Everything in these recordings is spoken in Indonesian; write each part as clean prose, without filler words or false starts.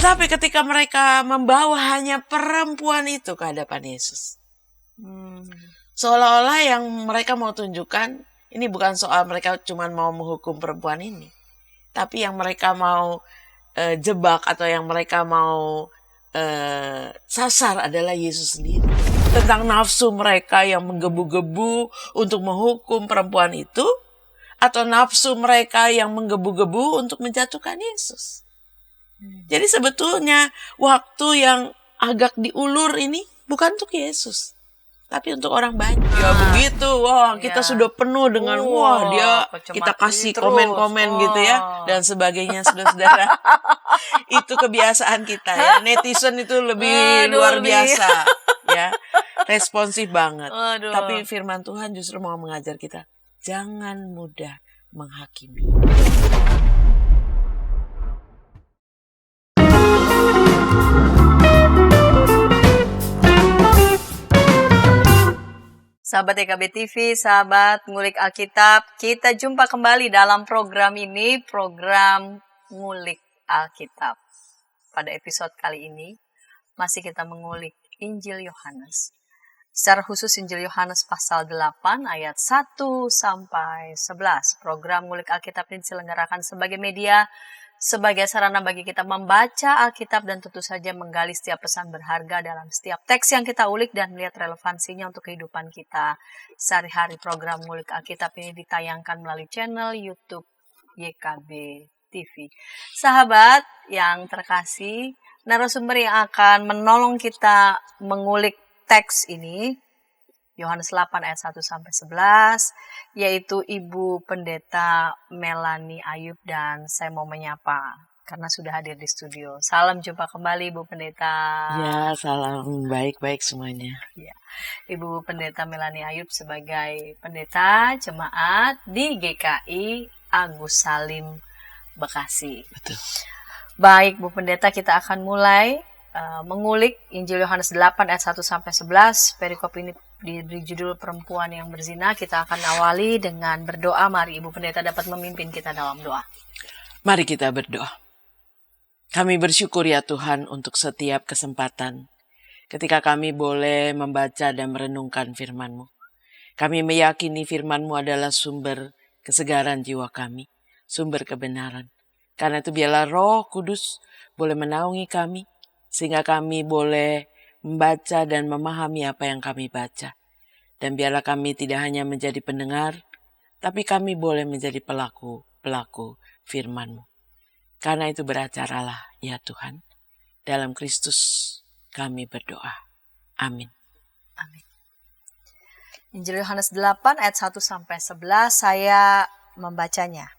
Tetapi ketika mereka membawa hanya perempuan itu ke hadapan Yesus, seolah-olah yang mereka mau tunjukkan, ini bukan soal mereka cuma mau menghukum perempuan ini, tapi yang mereka mau jebak atau yang mereka mau sasar adalah Yesus sendiri. Tentang nafsu mereka yang menggebu-gebu untuk menghukum perempuan itu, atau nafsu mereka yang menggebu-gebu untuk menjatuhkan Yesus. Jadi sebetulnya waktu yang agak diulur ini bukan untuk Yesus, tapi untuk orang banyak. Ya begitu, kita sudah penuh dengan kita kasih komen-komen gitu ya, dan sebagainya, saudara-saudara. Itu kebiasaan kita ya, netizen itu lebih luar biasa ya, responsif banget. Tapi firman Tuhan justru mau mengajar kita, jangan mudah menghakimi. Sahabat EKB TV, sahabat Ngulik Alkitab, kita jumpa kembali dalam program ini, program Ngulik Alkitab. Pada episode kali ini, masih kita mengulik Injil Yohanes. Secara khusus Injil Yohanes pasal 8 ayat 1-11. Program Ngulik Alkitab ini diselenggarakan sebagai media, sebagai sarana bagi kita membaca Alkitab dan tentu saja menggali setiap pesan berharga dalam setiap teks yang kita ulik dan melihat relevansinya untuk kehidupan kita sehari-hari. Program Ngulik Alkitab ini ditayangkan melalui channel YouTube YKB TV. Sahabat yang terkasih, narasumber yang akan menolong kita mengulik teks ini Yohanes 8 ayat 1-11, yaitu Ibu Pendeta Melanie Ayub, dan saya mau menyapa karena sudah hadir di studio. Salam jumpa kembali Ibu Pendeta. Ya, salam baik-baik semuanya. Ya. Ibu Pendeta Melanie Ayub sebagai pendeta jemaat di GKI Agus Salim Bekasi. Betul. Baik Bu Pendeta, kita akan mulai mengulik Injil Yohanes 8 ayat 1-11. Perikop ini diberi judul perempuan yang berzina. Kita akan awali dengan berdoa. Mari Ibu Pendeta dapat memimpin kita dalam doa. Mari kita berdoa. Kami bersyukur ya Tuhan untuk setiap kesempatan ketika kami boleh membaca dan merenungkan firman-Mu. Kami meyakini firman-Mu adalah sumber kesegaran jiwa kami, sumber kebenaran. Karena itu biarlah Roh Kudus boleh menaungi kami, sehingga kami boleh membaca dan memahami apa yang kami baca. Dan biarlah kami tidak hanya menjadi pendengar, tapi kami boleh menjadi pelaku firman-Mu. Karena itu beracaralah ya Tuhan. Dalam Kristus kami berdoa. Amin. Amin. Injil Yohanes 8 ayat 1-11, saya membacanya.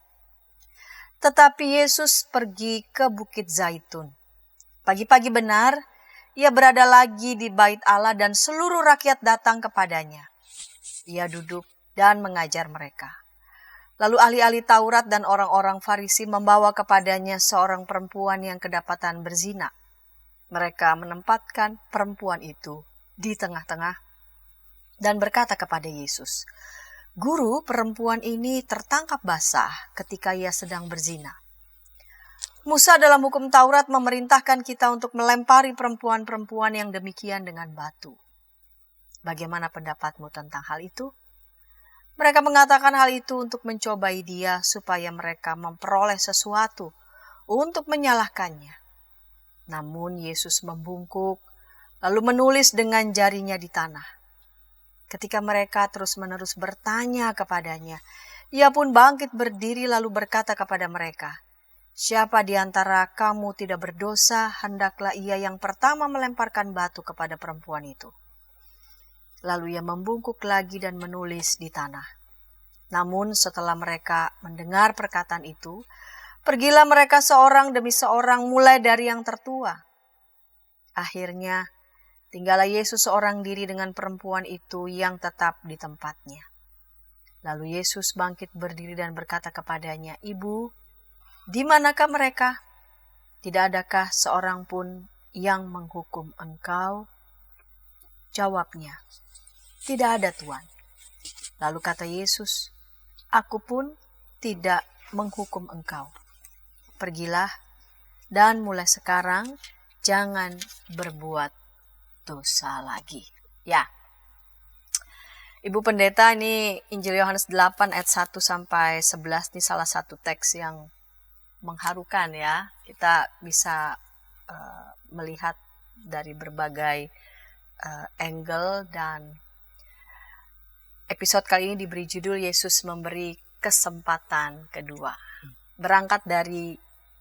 Tetapi Yesus pergi ke Bukit Zaitun. Pagi-pagi benar, ia berada lagi di bait Allah dan seluruh rakyat datang kepadanya. Ia duduk dan mengajar mereka. Lalu ahli-ahli Taurat dan orang-orang Farisi membawa kepadanya seorang perempuan yang kedapatan berzina. Mereka menempatkan perempuan itu di tengah-tengah dan berkata kepada Yesus, "Guru, perempuan ini tertangkap basah ketika ia sedang berzina. Musa dalam hukum Taurat memerintahkan kita untuk melempari perempuan-perempuan yang demikian dengan batu. Bagaimana pendapatmu tentang hal itu?" Mereka mengatakan hal itu untuk mencobai dia supaya mereka memperoleh sesuatu untuk menyalahkannya. Namun Yesus membungkuk lalu menulis dengan jarinya di tanah. Ketika mereka terus-menerus bertanya kepadanya, ia pun bangkit berdiri lalu berkata kepada mereka, "Siapa di antara kamu tidak berdosa, hendaklah ia yang pertama melemparkan batu kepada perempuan itu." Lalu ia membungkuk lagi dan menulis di tanah. Namun setelah mereka mendengar perkataan itu, pergilah mereka seorang demi seorang mulai dari yang tertua. Akhirnya tinggallah Yesus seorang diri dengan perempuan itu yang tetap di tempatnya. Lalu Yesus bangkit berdiri dan berkata kepadanya, "Ibu, di manakah mereka? Tidak adakah seorang pun yang menghukum engkau?" Jawabnya, "Tidak ada, Tuan." Lalu kata Yesus, "Aku pun tidak menghukum engkau. Pergilah dan mulai sekarang jangan berbuat dosa lagi. Ya. Ibu Pendeta, ini Injil Yohanes 8 ayat 1 sampai 11 ini salah satu teks yang mengharukan ya. Kita bisa melihat dari berbagai angle, dan episode kali ini diberi judul Yesus memberi kesempatan kedua. Berangkat dari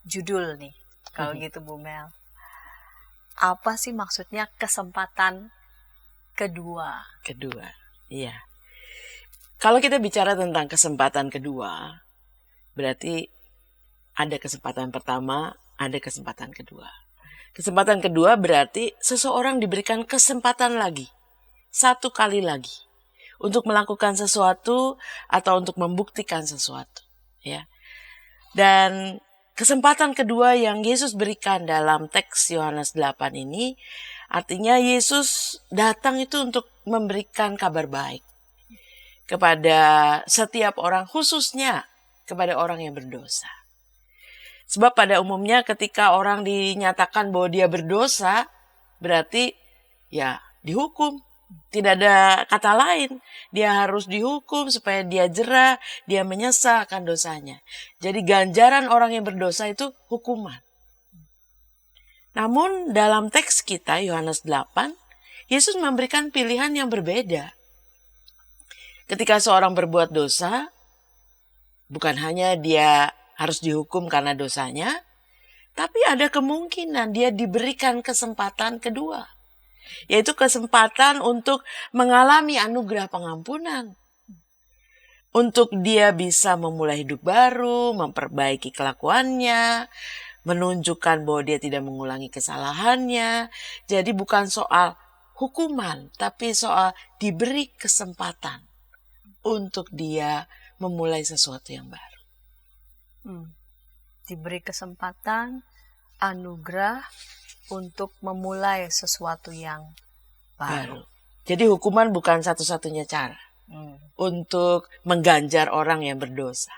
judul nih, kalau gitu Bu Mel. Apa sih maksudnya kesempatan kedua? Kedua, iya. Kalau kita bicara tentang kesempatan kedua, berarti ada kesempatan pertama, ada kesempatan kedua. Kesempatan kedua berarti seseorang diberikan kesempatan lagi, satu kali lagi, untuk melakukan sesuatu atau untuk membuktikan sesuatu, ya. Dan kesempatan kedua yang Yesus berikan dalam teks Yohanes 8 ini, artinya Yesus datang itu untuk memberikan kabar baik kepada setiap orang, khususnya kepada orang yang berdosa. Sebab pada umumnya ketika orang dinyatakan bahwa dia berdosa, berarti ya dihukum. Tidak ada kata lain. Dia harus dihukum supaya dia jera, dia menyesal akan dosanya. Jadi ganjaran orang yang berdosa itu hukuman. Namun dalam teks kita Yohanes 8, Yesus memberikan pilihan yang berbeda. Ketika seorang berbuat dosa, bukan hanya dia harus dihukum karena dosanya, tapi ada kemungkinan dia diberikan kesempatan kedua, yaitu kesempatan untuk mengalami anugerah pengampunan, untuk dia bisa memulai hidup baru, memperbaiki kelakuannya, menunjukkan bahwa dia tidak mengulangi kesalahannya. Jadi bukan soal hukuman, tapi soal diberi kesempatan untuk dia memulai sesuatu yang baru. Diberi kesempatan, anugerah untuk memulai sesuatu yang baru. Jadi hukuman bukan satu-satunya cara untuk mengganjar orang yang berdosa.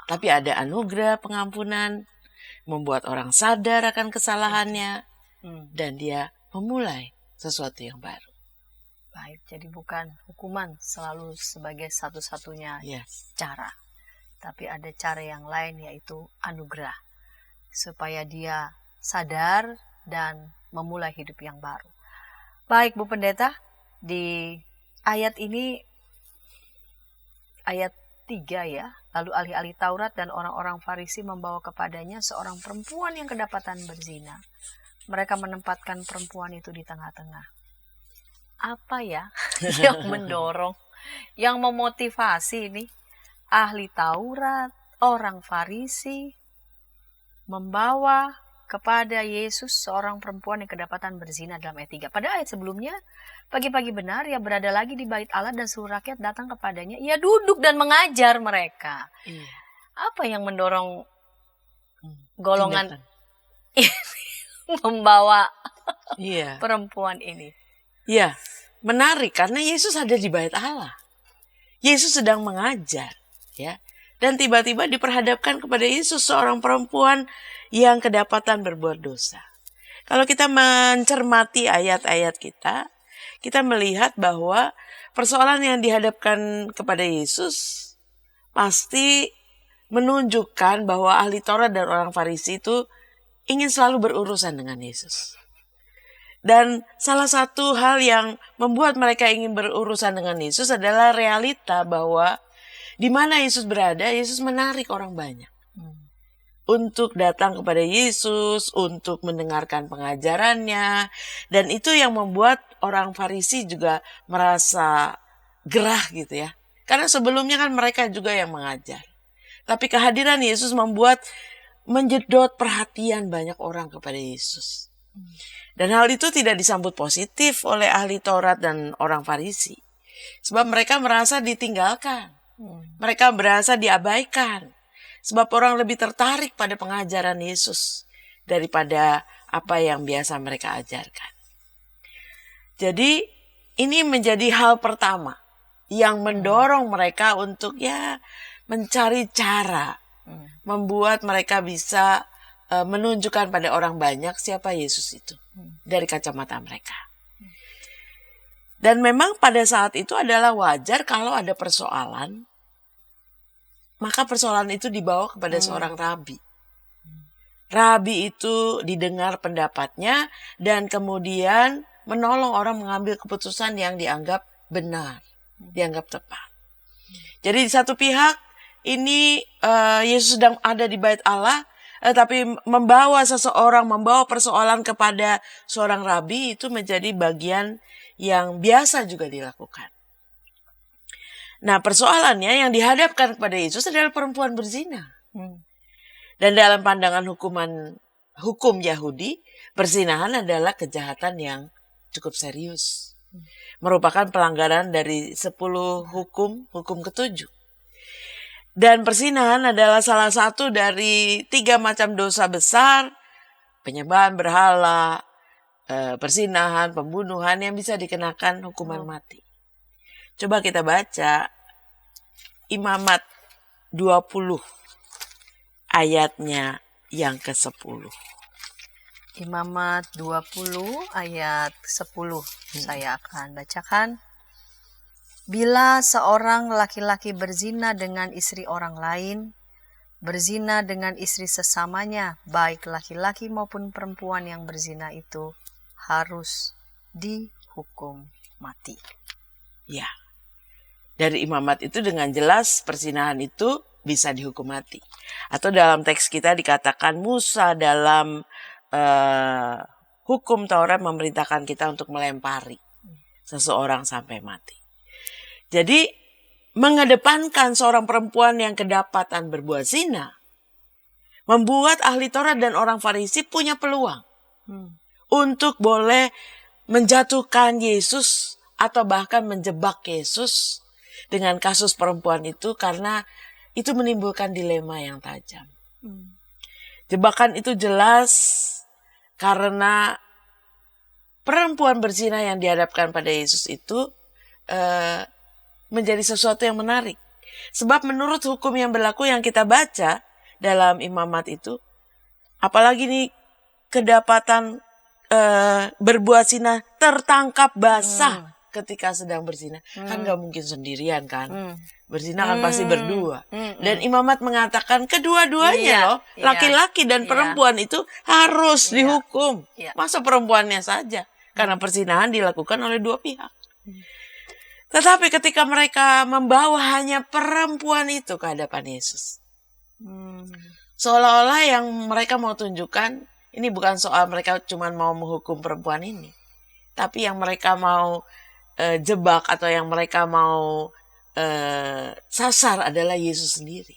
Tapi ada anugerah pengampunan, membuat orang sadar akan kesalahannya, dan dia memulai sesuatu yang baru. Baik, jadi bukan hukuman selalu sebagai satu-satunya cara. Tapi ada cara yang lain, yaitu anugerah. Supaya dia sadar dan memulai hidup yang baru. Baik Bu Pendeta, di ayat ini, ayat 3 ya. Lalu ahli-ahli Taurat dan orang-orang Farisi membawa kepadanya seorang perempuan yang kedapatan berzina. Mereka menempatkan perempuan itu di tengah-tengah. Apa ya yang mendorong, yang memotivasi ini? Ahli Taurat, orang Farisi, membawa kepada Yesus seorang perempuan yang kedapatan berzina dalam ayat 3. Pada ayat sebelumnya, pagi-pagi benar ia berada lagi di bait Allah dan seluruh rakyat datang kepadanya. Ia duduk dan mengajar mereka. Apa yang mendorong golongan ini membawa perempuan ini? Ya, menarik karena Yesus ada di bait Allah. Yesus sedang mengajar. Ya, dan tiba-tiba diperhadapkan kepada Yesus seorang perempuan yang kedapatan berbuat dosa. Kalau kita mencermati ayat-ayat kita melihat bahwa persoalan yang dihadapkan kepada Yesus pasti menunjukkan bahwa ahli Taurat dan orang Farisi itu ingin selalu berurusan dengan Yesus. Dan salah satu hal yang membuat mereka ingin berurusan dengan Yesus adalah realita bahwa di mana Yesus berada, Yesus menarik orang banyak untuk datang kepada Yesus, untuk mendengarkan pengajarannya. Dan itu yang membuat orang Farisi juga merasa gerah gitu ya. Karena sebelumnya kan mereka juga yang mengajar. Tapi kehadiran Yesus membuat menjedot perhatian banyak orang kepada Yesus. Dan hal itu tidak disambut positif oleh ahli Taurat dan orang Farisi. Sebab mereka merasa ditinggalkan. Mereka berasa diabaikan. Sebab orang lebih tertarik pada pengajaran Yesus daripada apa yang biasa mereka ajarkan. Jadi ini menjadi hal pertama yang mendorong mereka untuk mencari cara membuat mereka bisa menunjukkan pada orang banyak siapa Yesus itu dari kacamata mereka. Dan memang pada saat itu adalah wajar kalau ada persoalan, maka persoalan itu dibawa kepada seorang rabi. Rabi itu didengar pendapatnya dan kemudian menolong orang mengambil keputusan yang dianggap benar, dianggap tepat. Jadi di satu pihak ini Yesus sedang ada di bait Allah, tapi membawa persoalan kepada seorang rabi itu menjadi bagian yang biasa juga dilakukan. Nah, persoalannya yang dihadapkan kepada Yesus adalah perempuan berzina. Dan dalam pandangan hukum Yahudi, perzinahan adalah kejahatan yang cukup serius. Merupakan pelanggaran dari 10 hukum ke-7. Dan perzinahan adalah salah satu dari 3 macam dosa besar, penyembahan berhala, perzinahan, pembunuhan yang bisa dikenakan hukuman mati. Coba kita baca Imamat 20 ayatnya yang ke-10. Imamat 20 ayat 10 saya akan bacakan. Bila seorang laki-laki berzina dengan istri orang lain, berzina dengan istri sesamanya, baik laki-laki maupun perempuan yang berzina itu harus dihukum mati. Ya, dari Imamat itu dengan jelas perzinahan itu bisa dihukum mati. Atau dalam teks kita dikatakan Musa dalam hukum Taurat memerintahkan kita untuk melempari seseorang sampai mati. Jadi mengedepankan seorang perempuan yang kedapatan berbuat zina membuat ahli Taurat dan orang Farisi punya peluang untuk boleh menjatuhkan Yesus atau bahkan menjebak Yesus dengan kasus perempuan itu, karena itu menimbulkan dilema yang tajam. Jebakan itu jelas karena perempuan berzina yang dihadapkan pada Yesus itu menjadi sesuatu yang menarik. Sebab menurut hukum yang berlaku yang kita baca dalam Imamat itu, apalagi nih kedapatan berbuat zina tertangkap basah ketika sedang berzina, kan gak mungkin sendirian kan, berzina kan pasti berdua. Dan Imamat mengatakan kedua-duanya laki-laki dan perempuan itu harus dihukum. Masa perempuannya saja, karena perzinahan dilakukan oleh dua pihak. Tetapi ketika mereka membawa hanya perempuan itu ke hadapan Yesus, seolah-olah yang mereka mau tunjukkan, ini bukan soal mereka cuma mau menghukum perempuan ini, tapi yang mereka mau jebak atau yang mereka mau sasar adalah Yesus sendiri.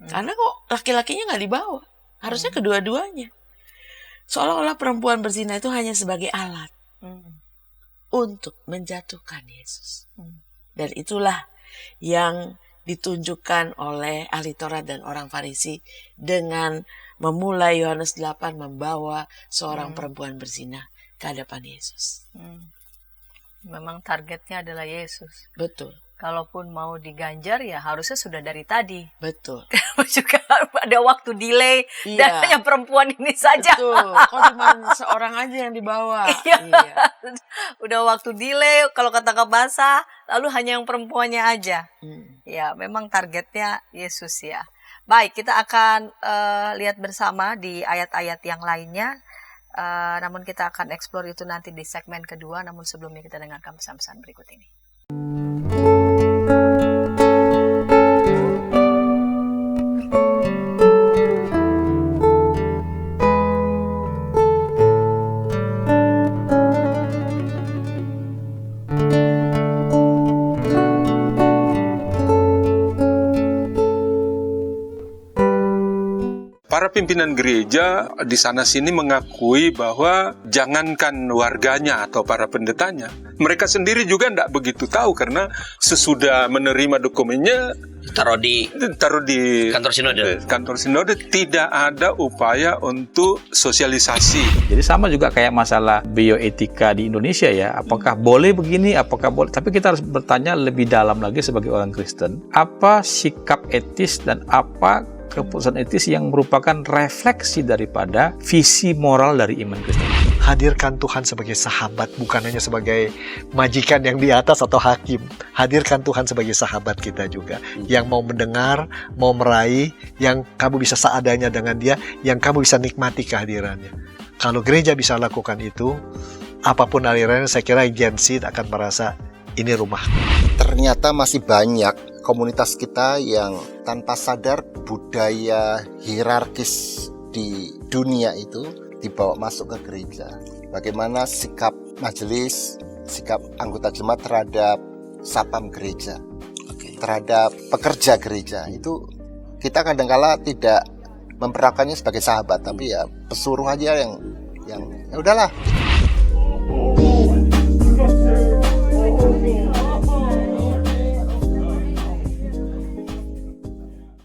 Karena kok laki-lakinya nggak dibawa, harusnya kedua-duanya. Seolah-olah perempuan berzina itu hanya sebagai alat untuk menjatuhkan Yesus. Dan itulah yang ditunjukkan oleh ahli Taurat dan orang Farisi dengan memulai Yohanes 8 membawa seorang perempuan berzina ke hadapan Yesus. Memang targetnya adalah Yesus. Betul. Kalaupun mau diganjar ya harusnya sudah dari tadi. Betul. Juga ada waktu delay dan hanya perempuan ini saja. Betul. Kok cuma seorang aja yang dibawa. Iya. Udah waktu delay, kalau kata bahasa, lalu hanya yang perempuannya aja. Ya, memang targetnya Yesus ya. Baik, kita akan lihat bersama di ayat-ayat yang lainnya. Namun kita akan eksplor itu nanti di segmen kedua. Namun sebelumnya kita dengarkan pesan-pesan berikut ini. Para pimpinan gereja di sana-sini mengakui bahwa jangankan warganya atau para pendetanya, mereka sendiri juga tidak begitu tahu karena sesudah menerima dokumennya taruh di kantor sinode tidak ada upaya untuk sosialisasi. Jadi sama juga kayak masalah bioetika di Indonesia ya, apakah boleh begini, apakah boleh, tapi kita harus bertanya lebih dalam lagi sebagai orang Kristen, apa sikap etis dan apa keputusan etis yang merupakan refleksi daripada visi moral dari iman Kristen. Hadirkan Tuhan sebagai sahabat, bukan hanya sebagai majikan yang di atas atau hakim. Hadirkan Tuhan sebagai sahabat kita juga, yang mau mendengar, mau meraih, yang kamu bisa seadanya dengan dia, yang kamu bisa nikmati kehadirannya. Kalau gereja bisa lakukan itu, apapun alirannya, saya kira Gen Z akan merasa ini rumah. Ternyata masih banyak komunitas kita yang tanpa sadar budaya hierarkis di dunia itu dibawa masuk ke gereja. Bagaimana sikap majelis, sikap anggota jemaat terhadap sapam gereja, terhadap pekerja gereja, itu kita kadang-kala tidak memperlakukannya sebagai sahabat, tapi ya pesuruh aja yang ya udahlah.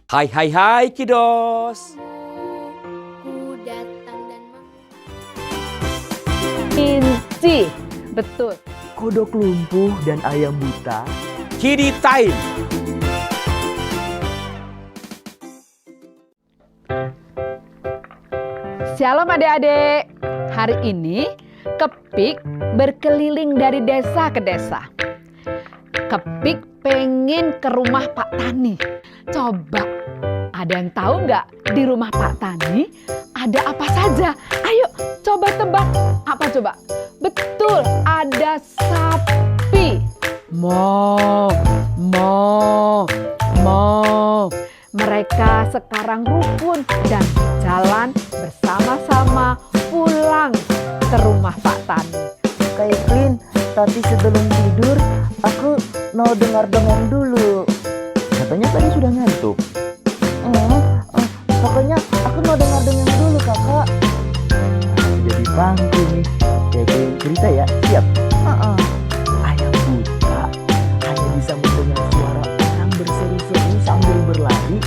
Hai Kidos. Ku datang dan Inci, betul. Kodok lumpuh dan ayam buta. Kidi Time. Shalom adik-adik. Hari ini Kepik berkeliling dari desa ke desa. Kepik pengen ke rumah Pak Tani. Coba, ada yang tahu nggak di rumah Pak Tani ada apa saja? Ayo coba tebak. Apa coba? Betul, ada sapi. Mo. Mereka sekarang rukun dan jalan bersama-sama pulang ke rumah Pak Tani. Kak Evelyn, tapi sebelum tidur aku mau dengar dongeng dulu. Katanya tadi sudah ngantuk. Pokoknya aku mau dengar dongeng dulu, Kakak. Jadi pangku nih. Kayak cerita ya, siap? Ayam buta hanya bisa mendengar suara orang berseru-seru sambil berlari.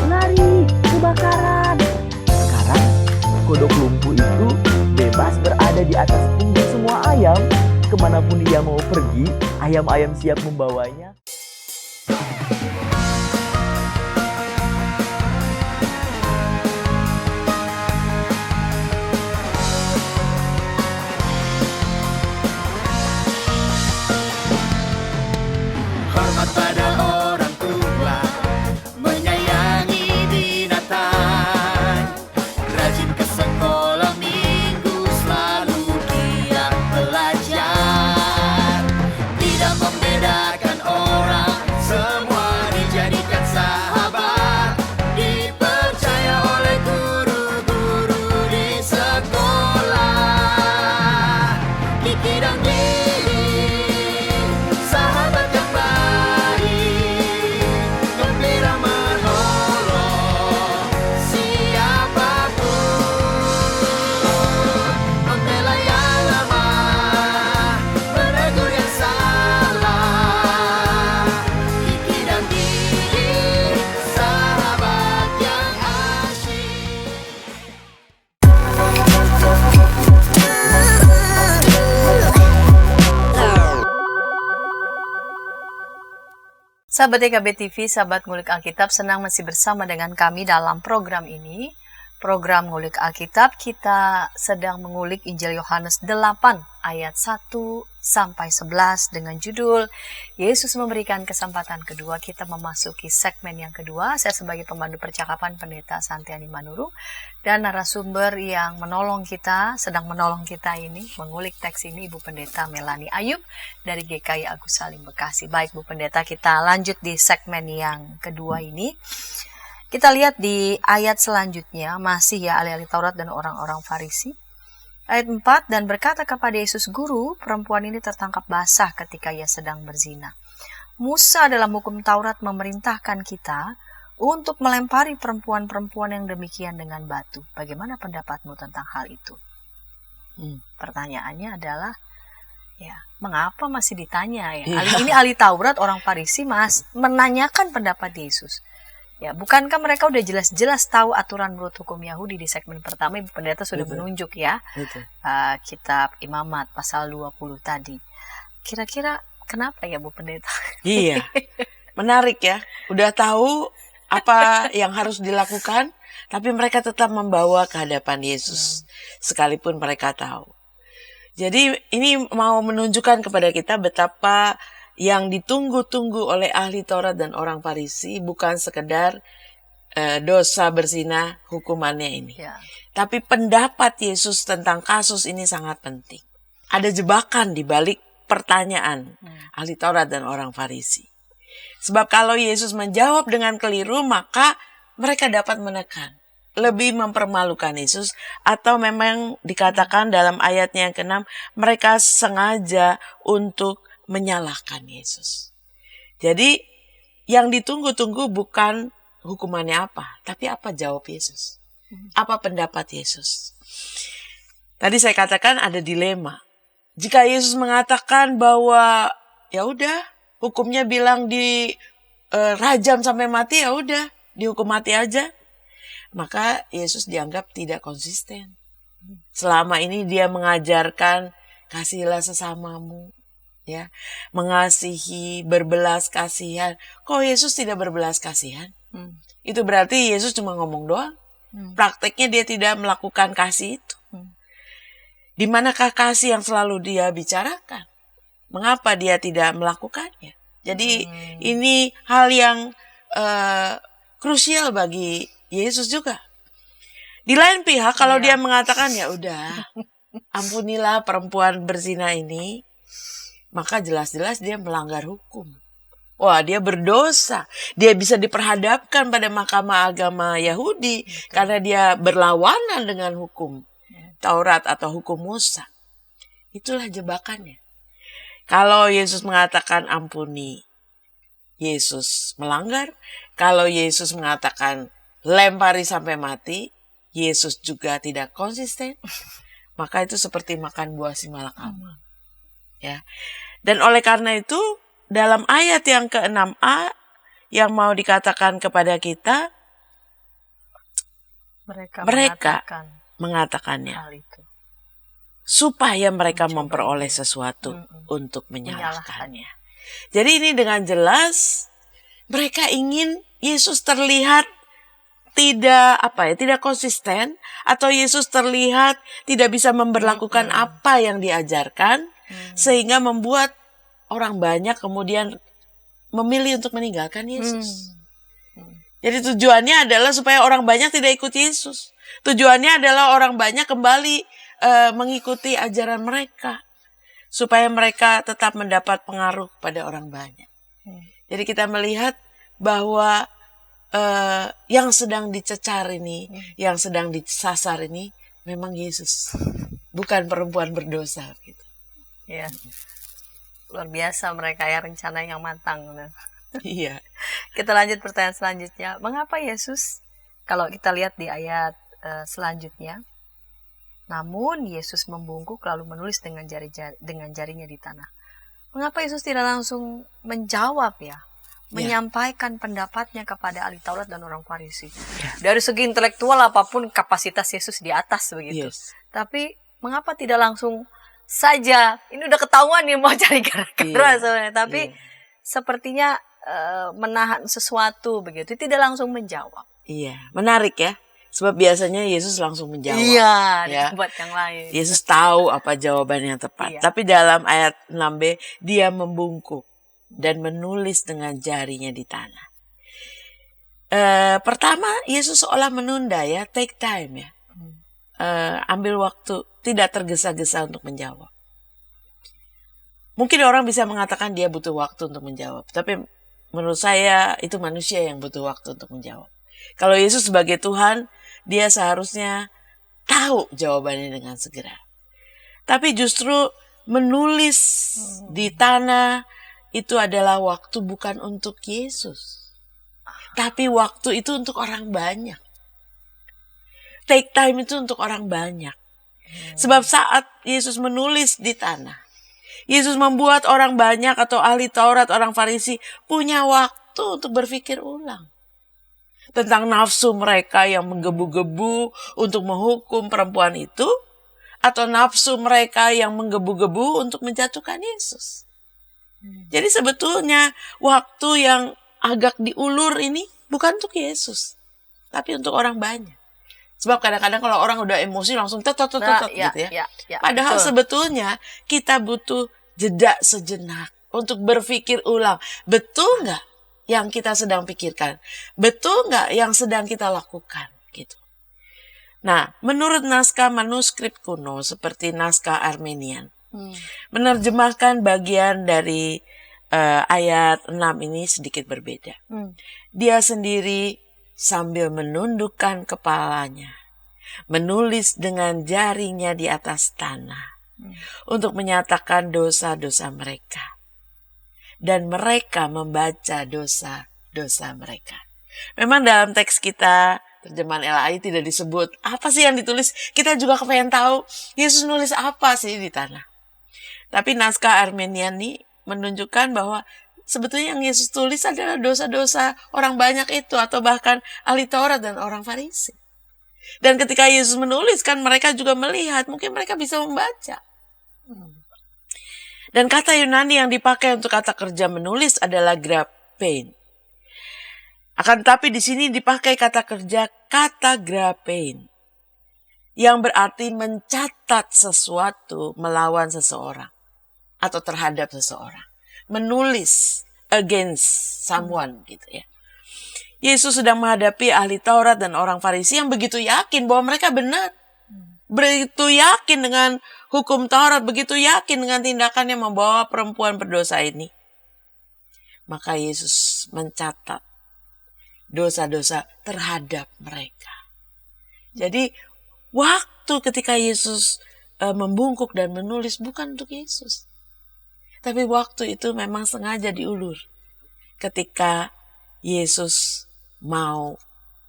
Lari, kebakaran. Sekarang kodok lumpuh itu bebas berada di atas punggung semua ayam. Kemanapun dia mau pergi, ayam-ayam siap membawanya. Hormat pada orang tua, menyayangi binatang, rajin ke sekolah minggu, selalu giat belajar, tidak membedakan orang, semua dijadikan sahabat, dipercaya oleh guru-guru di sekolah. Kiki dan Didi, sahabat yang baik, gembira menolong siapapun, membela yang lemah, menegur yang salah. Kiki dan Didi, sahabat yang asyik. Sahabat EKB TV, sahabat ngulik Alkitab, senang masih bersama dengan kami dalam program ini. Program ngulik Alkitab, kita sedang mengulik Injil Yohanes 8 ayat 1 sampai 11 dengan judul Yesus memberikan kesempatan kedua. Kita memasuki segmen yang kedua. Saya sebagai pemandu percakapan Pendeta Santiani Manuru dan narasumber yang sedang menolong kita ini, mengulik teks ini Ibu Pendeta Melani Ayub dari GKI Agus Salim Bekasi. Baik Bu Pendeta, kita lanjut di segmen yang kedua ini. Kita lihat di ayat selanjutnya, masih ya ahli-ahli Taurat dan orang-orang Farisi. Ayat 4, dan berkata kepada Yesus, Guru, perempuan ini tertangkap basah ketika ia sedang berzina. Musa dalam hukum Taurat memerintahkan kita untuk melempari perempuan-perempuan yang demikian dengan batu. Bagaimana pendapatmu tentang hal itu? Pertanyaannya adalah, ya, mengapa masih ditanya ya? Ini ahli Taurat, orang Farisi menanyakan pendapat Yesus. Ya, bukankah mereka udah jelas-jelas tahu aturan menurut hukum Yahudi? Di segmen pertama Ibu Pendeta sudah menunjuk ya, kitab Imamat pasal 20 tadi. Kira-kira kenapa ya Bu Pendeta? Iya, menarik ya. Udah tahu apa yang harus dilakukan, tapi mereka tetap membawa ke hadapan Yesus, sekalipun mereka tahu. Jadi ini mau menunjukkan kepada kita betapa yang ditunggu-tunggu oleh ahli Taurat dan orang Farisi bukan sekedar dosa berzina hukumannya ini. Tapi pendapat Yesus tentang kasus ini sangat penting. Ada jebakan di balik pertanyaan ahli Taurat dan orang Farisi. Sebab kalau Yesus menjawab dengan keliru, maka mereka dapat menekan, lebih mempermalukan Yesus, atau memang dikatakan dalam ayatnya yang ke-6, mereka sengaja untuk menyalahkan Yesus. Jadi yang ditunggu-tunggu bukan hukumannya apa, tapi apa jawab Yesus. Apa pendapat Yesus. Tadi saya katakan ada dilema. Jika Yesus mengatakan bahwa ya udah, hukumnya bilang di rajam sampai mati, ya udah, dihukum mati aja. Maka Yesus dianggap tidak konsisten. Selama ini dia mengajarkan kasihilah sesamamu, ya, mengasihi, berbelas kasihan. Kok Yesus tidak berbelas kasihan? Itu berarti Yesus cuma ngomong doang. Prakteknya dia tidak melakukan kasih itu. Di manakah kasih yang selalu dia bicarakan? Mengapa dia tidak melakukannya? Jadi ini hal yang krusial bagi Yesus juga. Di lain pihak, kalau dia mengatakan ya udah, ampunilah perempuan berzina ini, maka jelas-jelas dia melanggar hukum. Wah, dia berdosa. Dia bisa diperhadapkan pada mahkamah agama Yahudi karena dia berlawanan dengan hukum Taurat atau hukum Musa. Itulah jebakannya. Kalau Yesus mengatakan ampuni, Yesus melanggar. Kalau Yesus mengatakan lempari sampai mati, Yesus juga tidak konsisten. Maka itu seperti makan buah simalakama. Ya. Dan oleh karena itu, dalam ayat yang ke-6a yang mau dikatakan kepada kita, mereka mengatakannya hal itu, supaya mereka memperoleh sesuatu untuk menyalahkannya. Jadi ini dengan jelas mereka ingin Yesus terlihat tidak konsisten, atau Yesus terlihat tidak bisa memberlakukan apa yang diajarkan, sehingga membuat orang banyak kemudian memilih untuk meninggalkan Yesus. Jadi tujuannya adalah supaya orang banyak tidak ikut Yesus. Tujuannya adalah orang banyak kembali mengikuti ajaran mereka, supaya mereka tetap mendapat pengaruh pada orang banyak. Jadi kita melihat bahwa yang sedang dicecar ini, yang sedang disasar ini, memang Yesus, bukan perempuan berdosa. Gitu. Ya, luar biasa mereka ya, rencana yang matang. Iya. Kita lanjut pertanyaan selanjutnya. Mengapa Yesus, kalau kita lihat di ayat selanjutnya, namun Yesus membungkuk lalu menulis dengan jarinya di tanah. Mengapa Yesus tidak langsung menjawab ya? Menyampaikan pendapatnya kepada ahli Taurat dan orang Farisi. Dari segi intelektual apapun kapasitas Yesus di atas begitu. Tapi mengapa tidak langsung saja, ini udah ketahuan nih mau cari gara-gara sebenarnya. Tapi sepertinya menahan sesuatu begitu, tidak langsung menjawab. Iya, menarik ya. Sebab biasanya Yesus langsung menjawab. Iya, di tempat yang lain. Yesus tahu apa jawaban yang tepat. Tapi dalam ayat 6b, dia membungkuk dan menulis dengan jarinya di tanah. Pertama, Yesus seolah menunda ya, take time ya. Ambil waktu, tidak tergesa-gesa untuk menjawab. Mungkin orang bisa mengatakan dia butuh waktu untuk menjawab. Tapi menurut saya itu manusia yang butuh waktu untuk menjawab. Kalau Yesus sebagai Tuhan, dia seharusnya tahu jawabannya dengan segera. Tapi justru menulis di tanah itu adalah waktu bukan untuk Yesus. Tapi waktu itu untuk orang banyak. Take time itu untuk orang banyak. Sebab saat Yesus menulis di tanah, Yesus membuat orang banyak atau ahli Taurat, orang Farisi punya waktu untuk berpikir ulang tentang nafsu mereka yang menggebu-gebu untuk menghukum perempuan itu, atau nafsu mereka yang menggebu-gebu untuk menjatuhkan Yesus. Jadi sebetulnya waktu yang agak diulur ini bukan untuk Yesus, tapi untuk orang banyak. Sebab kadang-kadang kalau orang udah emosi langsung tot gitu ya. Padahal betul. sebetulnya kita butuh jeda sejenak untuk berpikir ulang. Betul nggak yang kita sedang pikirkan? Betul nggak yang sedang kita lakukan? Gitu. Nah, menurut naskah manuskrip kuno seperti naskah Armenian, menerjemahkan bagian dari ayat 6 ini sedikit berbeda. Dia sendiri sambil menundukkan kepalanya, menulis dengan jarinya di atas tanah untuk menyatakan dosa-dosa mereka. Dan mereka membaca dosa-dosa mereka. Memang dalam teks kita, terjemahan LAI tidak disebut apa sih yang ditulis. Kita juga kepengen tahu Yesus nulis apa sih di tanah. Tapi naskah Armenian ini menunjukkan bahwa sebetulnya yang Yesus tulis adalah dosa-dosa orang banyak itu, atau bahkan ahli Taurat dan orang Farisi. Dan ketika Yesus menulis, kan mereka juga melihat, mungkin mereka bisa membaca. Dan kata Yunani yang dipakai untuk kata kerja menulis adalah grapein. Akan tetapi di sini dipakai kata kerja kata grapein, yang berarti mencatat sesuatu melawan seseorang atau terhadap seseorang. Menulis against someone gitu ya. Yesus sedang menghadapi ahli Taurat dan orang Farisi yang begitu yakin bahwa mereka benar. Begitu yakin dengan hukum Taurat, begitu yakin dengan tindakan yang membawa perempuan berdosa ini. Maka Yesus mencatat dosa-dosa terhadap mereka. Jadi waktu ketika Yesus membungkuk dan menulis bukan untuk Yesus. Tapi waktu itu memang sengaja diulur. Ketika Yesus mau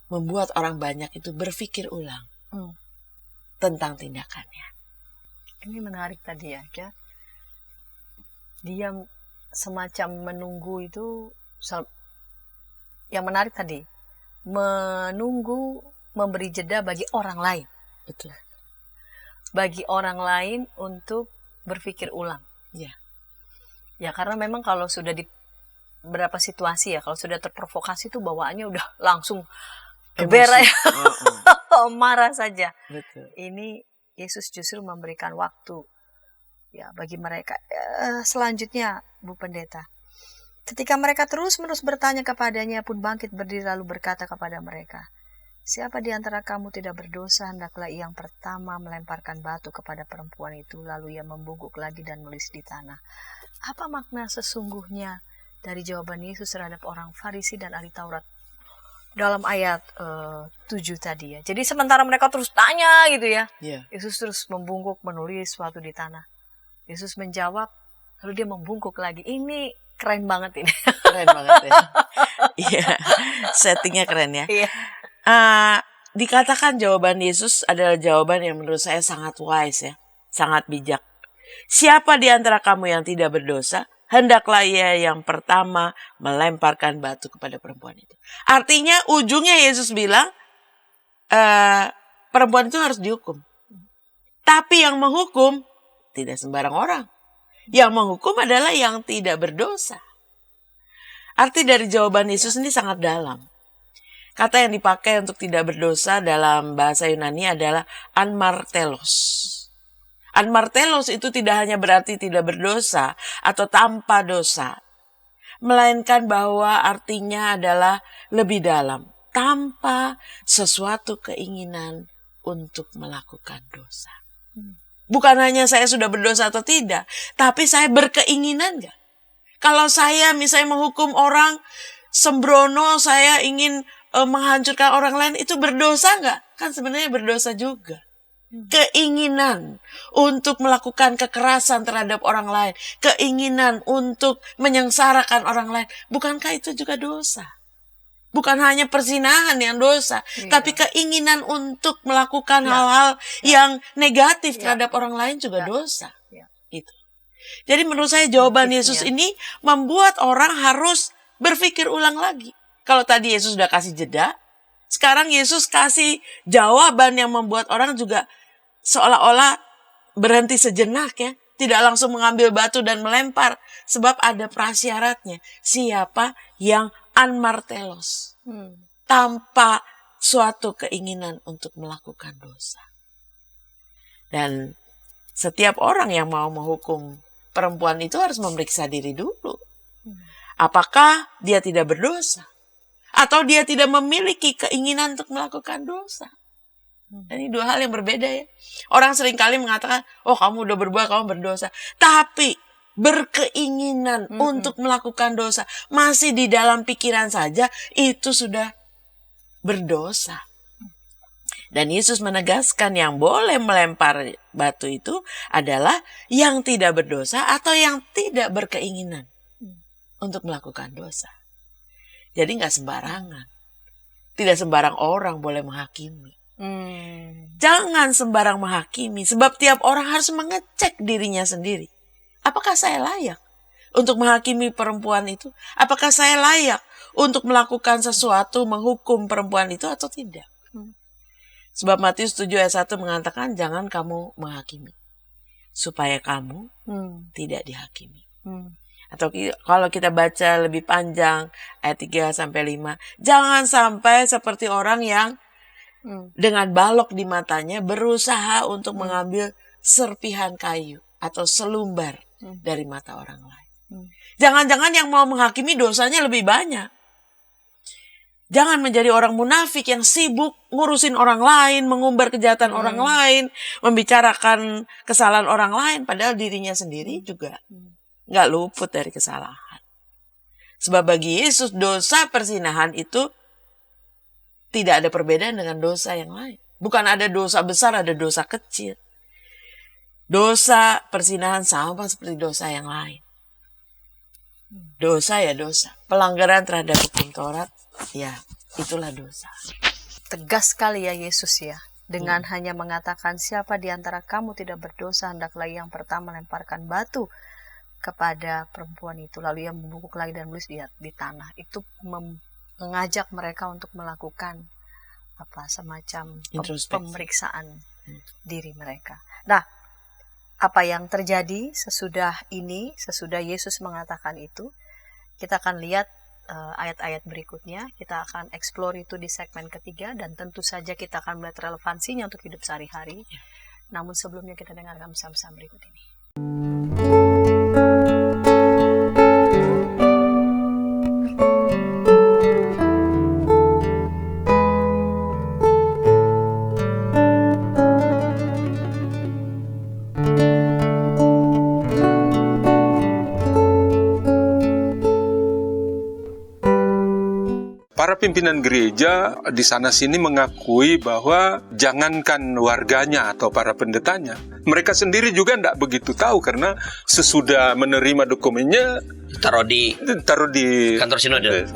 membuat orang banyak itu berpikir ulang tentang tindakannya. Ini menarik tadi ya. Dia semacam menunggu itu, yang menarik tadi, menunggu, memberi jeda bagi orang lain. Betul. Bagi orang lain untuk berpikir ulang. Ya. Ya karena memang kalau sudah di beberapa situasi ya, kalau sudah terprovokasi itu bawaannya udah langsung gebera ya. Marah saja. Betul. Ini Yesus justru memberikan waktu ya bagi mereka. Selanjutnya Bu Pendeta, ketika mereka terus-menerus bertanya kepadanya, pun bangkit berdiri lalu berkata kepada mereka, siapa di antara kamu tidak berdosa, hendaklah yang pertama melemparkan batu kepada perempuan itu. Lalu ia membungkuk lagi dan menulis di tanah. Apa makna sesungguhnya dari jawaban Yesus terhadap orang Farisi dan ahli Taurat dalam ayat 7 tadi ya? Jadi sementara mereka terus tanya gitu ya, Yesus terus membungkuk menulis sesuatu di tanah. Yesus menjawab, lalu dia membungkuk lagi. Ini keren banget ini. Keren banget ya. Iya, settingnya keren ya. Iya. Dikatakan jawaban Yesus adalah jawaban yang menurut saya sangat wise ya, sangat bijak. Siapa di antara kamu yang tidak berdosa, hendaklah ia yang pertama melemparkan batu kepada perempuan itu. Artinya ujungnya Yesus bilang, perempuan itu harus dihukum. Tapi yang menghukum tidak sembarang orang. Yang menghukum adalah yang tidak berdosa. Arti dari jawaban Yesus ini sangat dalam. Kata yang dipakai untuk tidak berdosa dalam bahasa Yunani adalah anmartelos. Anmartelos itu tidak hanya berarti tidak berdosa atau tanpa dosa, melainkan bahwa artinya adalah lebih dalam, tanpa sesuatu keinginan untuk melakukan dosa. Bukan hanya saya sudah berdosa atau tidak, tapi saya berkeinginan nggak? Kalau saya misalnya menghukum orang sembrono, saya ingin menghancurkan orang lain, itu berdosa nggak? Kan sebenarnya berdosa juga. Keinginan untuk melakukan kekerasan terhadap orang lain, keinginan untuk menyengsarakan orang lain, bukankah itu juga dosa? Bukan hanya perzinahan yang dosa, tapi keinginan untuk melakukan hal-hal yang negatif terhadap orang lain juga dosa. Itu. Jadi menurut saya jawaban Yesus ini membuat orang harus berpikir ulang lagi. Kalau tadi Yesus sudah kasih jeda, sekarang Yesus kasih jawaban yang membuat orang juga seolah-olah berhenti sejenak ya. Tidak langsung mengambil batu dan melempar. Sebab ada prasyaratnya. Siapa yang anmartelos. tanpa suatu keinginan untuk melakukan dosa. Dan setiap orang yang mau menghukum perempuan itu harus memeriksa diri dulu. Apakah dia tidak berdosa? Atau dia tidak memiliki keinginan untuk melakukan dosa? Ini dua hal yang berbeda ya. Orang seringkali mengatakan, oh kamu udah berbuat, kamu berdosa. Tapi berkeinginan untuk melakukan dosa masih di dalam pikiran saja, itu sudah berdosa. Dan Yesus menegaskan yang boleh melempar batu itu adalah yang tidak berdosa atau yang tidak berkeinginan untuk melakukan dosa. Jadi nggak sembarangan. Tidak sembarang orang boleh menghakimi. Jangan sembarang menghakimi, sebab tiap orang harus mengecek dirinya sendiri. Apakah saya layak untuk menghakimi perempuan itu? Apakah saya layak untuk melakukan sesuatu, menghukum perempuan itu atau tidak? Sebab Matius 7 ayat 1 mengatakan, jangan kamu menghakimi, supaya kamu tidak dihakimi. Atau kalau kita baca lebih panjang, ayat 3-5, jangan sampai seperti orang yang dengan balok di matanya berusaha untuk mengambil serpihan kayu atau selumbar dari mata orang lain. Jangan-jangan yang mau menghakimi dosanya lebih banyak. Jangan menjadi orang munafik yang sibuk ngurusin orang lain, mengumbar kejahatan orang lain, membicarakan kesalahan orang lain, padahal dirinya sendiri juga nggak luput dari kesalahan. Sebab bagi Yesus dosa perzinahan itu tidak ada perbedaan dengan dosa yang lain. Bukan ada dosa besar, ada dosa kecil. Dosa perzinahan sama seperti dosa yang lain. Dosa ya dosa. Pelanggaran terhadap hukum Taurat, ya itulah dosa. Tegas sekali ya Yesus ya. Dengan hanya mengatakan siapa di antara kamu tidak berdosa, hendaklah yang pertama lemparkan batu kepada perempuan itu. Lalu ia membungkuk lagi dan menulis di tanah. Itu mengajak mereka untuk melakukan semacam pemeriksaan diri mereka. Nah, apa yang terjadi sesudah ini, sesudah Yesus mengatakan itu, kita akan lihat ayat-ayat berikutnya. Kita akan explore itu di segmen ketiga, dan tentu saja kita akan melihat relevansinya untuk hidup sehari-hari. Namun sebelumnya kita dengarkan bersama-sama berikut ini. Para pimpinan gereja di sana-sini mengakui bahwa jangankan warganya atau para pendetanya, mereka sendiri juga tidak begitu tahu karena sesudah menerima dokumennya taruh di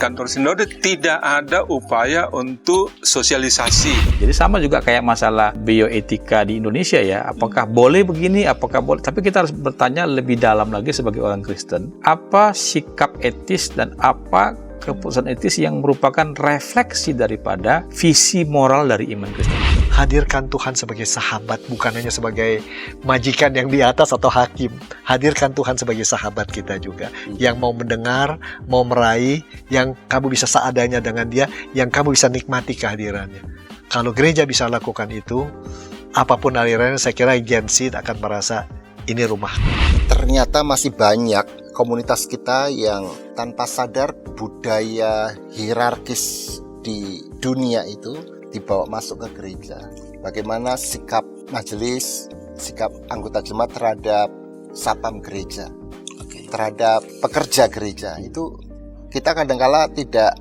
kantor sinode tidak ada upaya untuk sosialisasi. Jadi sama juga kayak masalah bioetika di Indonesia ya, apakah boleh begini, apakah boleh, tapi kita harus bertanya lebih dalam lagi sebagai orang Kristen, apa sikap etis dan apa keputusan etis yang merupakan refleksi daripada visi moral dari iman Kristen. Hadirkan Tuhan sebagai sahabat, bukan hanya sebagai majikan yang di atas atau hakim. Hadirkan Tuhan sebagai sahabat kita juga, yang mau mendengar, mau meraih, yang kamu bisa seadanya dengan dia, yang kamu bisa nikmati kehadirannya. Kalau gereja bisa lakukan itu, apapun alirannya, saya kira Gen Z akan merasa ini rumah. Ternyata masih banyak komunitas kita yang tanpa sadar budaya hierarkis di dunia itu dibawa masuk ke gereja. Bagaimana sikap majelis, sikap anggota jemaat terhadap satpam gereja, terhadap pekerja gereja, itu kita kadang-kala tidak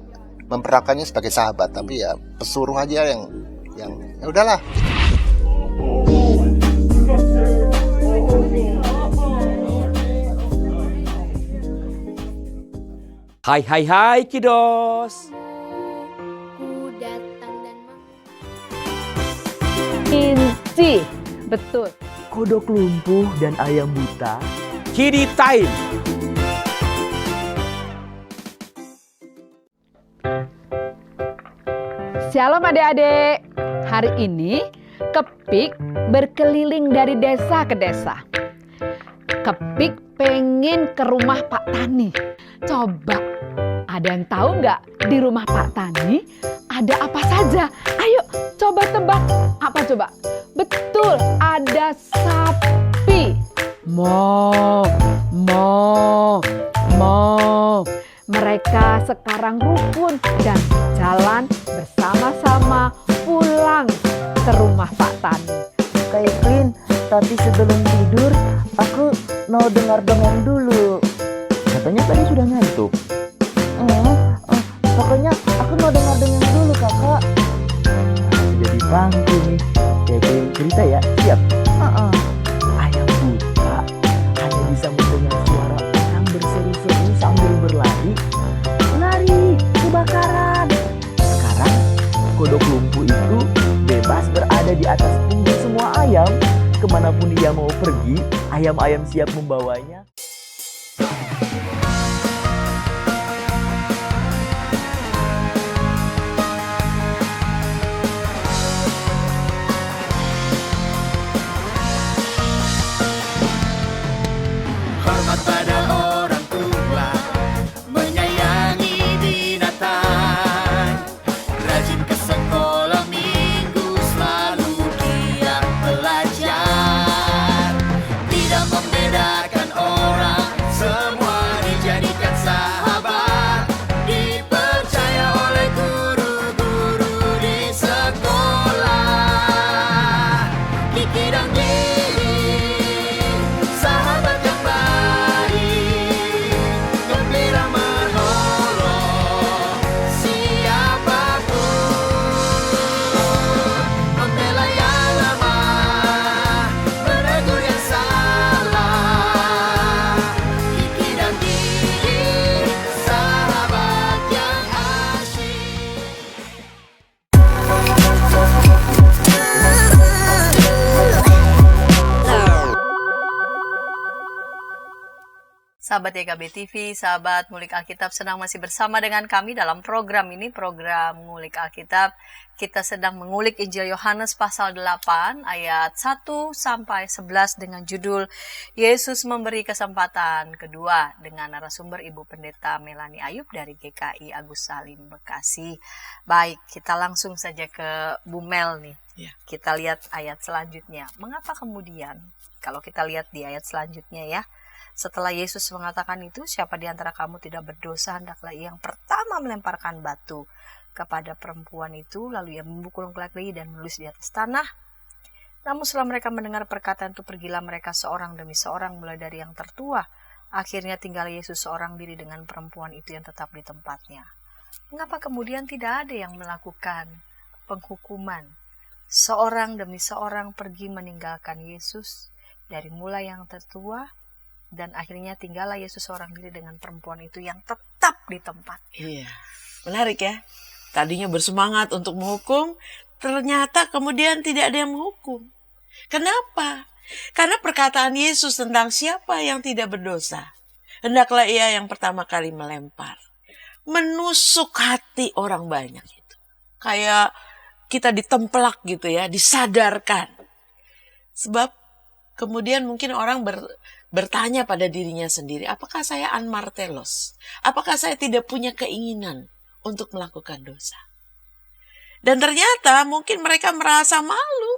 memperlakukannya sebagai sahabat, tapi ya pesuruh aja yang ya udahlah. Hai kiddos. Ku datang dan Inci, betul. Kodok lumpuh dan ayam buta. Kiddy time. Shalom adik-adik. Hari ini Kepik berkeliling dari desa ke desa. Kepik pengen ke rumah Pak Tani. Coba, ada yang tahu nggak di rumah Pak Tani ada apa saja? Ayo, coba tebak. Apa coba? Betul, ada sapi. Mo. Mereka sekarang rukun dan jalan bersama-sama pulang ke rumah Pak Tani. Kak Evelyn, tapi sebelum tidur aku mau dengar dongeng dulu. Katanya tadi sudah ngantuk. Pokoknya aku mau dengar dongeng dulu, Kakak. Jadi pangku nih. Kayak cerita ya, siap? Ayam buta hanya bisa mendengar suara orang berseru-seru sambil berlari. Lari, kebakaran. Sekarang kodok lumpuh itu bebas berada di atas punggung semua ayam. Kemanapun dia mau pergi, ayam-ayam siap membawanya. Hormat pada orang tua, menyayangi binatang, rajin ke sekolah minggu, selalu giat belajar, tidak membedakan orang, semua dijadikan sahabat, dipercaya oleh guru-guru di sekolah. Kiki dan Didi, sahabat yang baik, gembira menolong siapapun, membela yang lemah, menegur yang salah. Kiki dan Didi, sahabat yang asyik. Sahabat YKB TV, sahabat Ngulik Alkitab, sedang masih bersama dengan kami dalam program ini, program Ngulik Alkitab. Kita sedang mengulik Injil Yohanes pasal 8 ayat 1 sampai 11 dengan judul Yesus memberi kesempatan kedua, dengan narasumber Ibu Pendeta Melani Ayub dari GKI Agus Salim Bekasi. Baik, kita langsung saja ke Bu Mel nih. Kita lihat ayat selanjutnya. Mengapa kemudian, kalau kita lihat di ayat selanjutnya ya, setelah Yesus mengatakan itu, siapa di antara kamu tidak berdosa, hendaklah ia yang pertama melemparkan batu kepada perempuan itu. Lalu ia memukul lagi dan menulis di atas tanah. Namun setelah mereka mendengar perkataan itu, pergilah mereka seorang demi seorang, mulai dari yang tertua. Akhirnya tinggal Yesus seorang diri dengan perempuan itu yang tetap di tempatnya. Mengapa kemudian tidak ada yang melakukan penghukuman? Seorang demi seorang pergi meninggalkan Yesus, dari mulai yang tertua, dan akhirnya tinggallah Yesus seorang diri dengan perempuan itu yang tetap di tempat. Iya, menarik ya. Tadinya bersemangat untuk menghukum, ternyata kemudian tidak ada yang menghukum. Kenapa? Karena perkataan Yesus tentang siapa yang tidak berdosa, hendaklah ia yang pertama kali melempar, menusuk hati orang banyak itu. Kayak kita ditemplak gitu ya, disadarkan. Sebab kemudian mungkin orang bertanya pada dirinya sendiri, apakah saya anmartelos? Apakah saya tidak punya keinginan untuk melakukan dosa? Dan ternyata mungkin mereka merasa malu.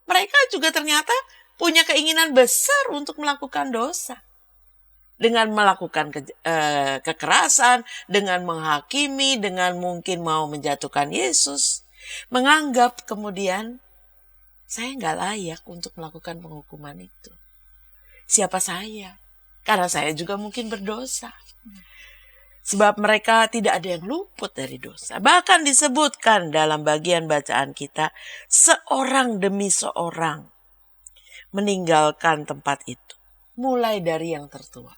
Mereka juga ternyata punya keinginan besar untuk melakukan dosa. Dengan melakukan kekerasan, dengan menghakimi, dengan mungkin mau menjatuhkan Yesus. Menganggap kemudian, saya nggak layak untuk melakukan penghukuman itu. Siapa saya? Karena saya juga mungkin berdosa. Sebab mereka tidak ada yang luput dari dosa. Bahkan disebutkan dalam bagian bacaan kita, seorang demi seorang meninggalkan tempat itu. Mulai dari yang tertua.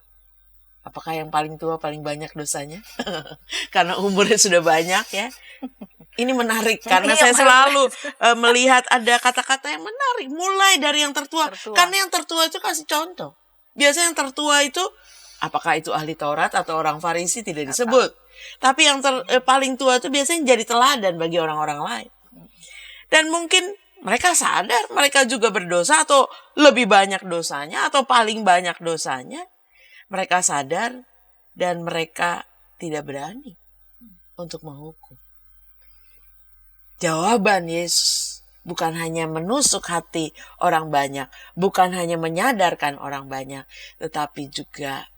Apakah yang paling tua paling banyak dosanya? Karena umurnya sudah banyak ya. Ini menarik karena saya selalu melihat ada kata-kata yang menarik. Mulai dari yang tertua. Karena yang tertua itu kasih contoh. Biasanya yang tertua itu, apakah itu ahli Taurat atau orang Farisi tidak disebut. Tapi yang paling tua itu biasanya jadi teladan bagi orang-orang lain. Dan mungkin mereka sadar mereka juga berdosa atau lebih banyak dosanya atau paling banyak dosanya. Mereka sadar dan mereka tidak berani untuk menghukum. Jawaban Yesus bukan hanya menusuk hati orang banyak, bukan hanya menyadarkan orang banyak, tetapi juga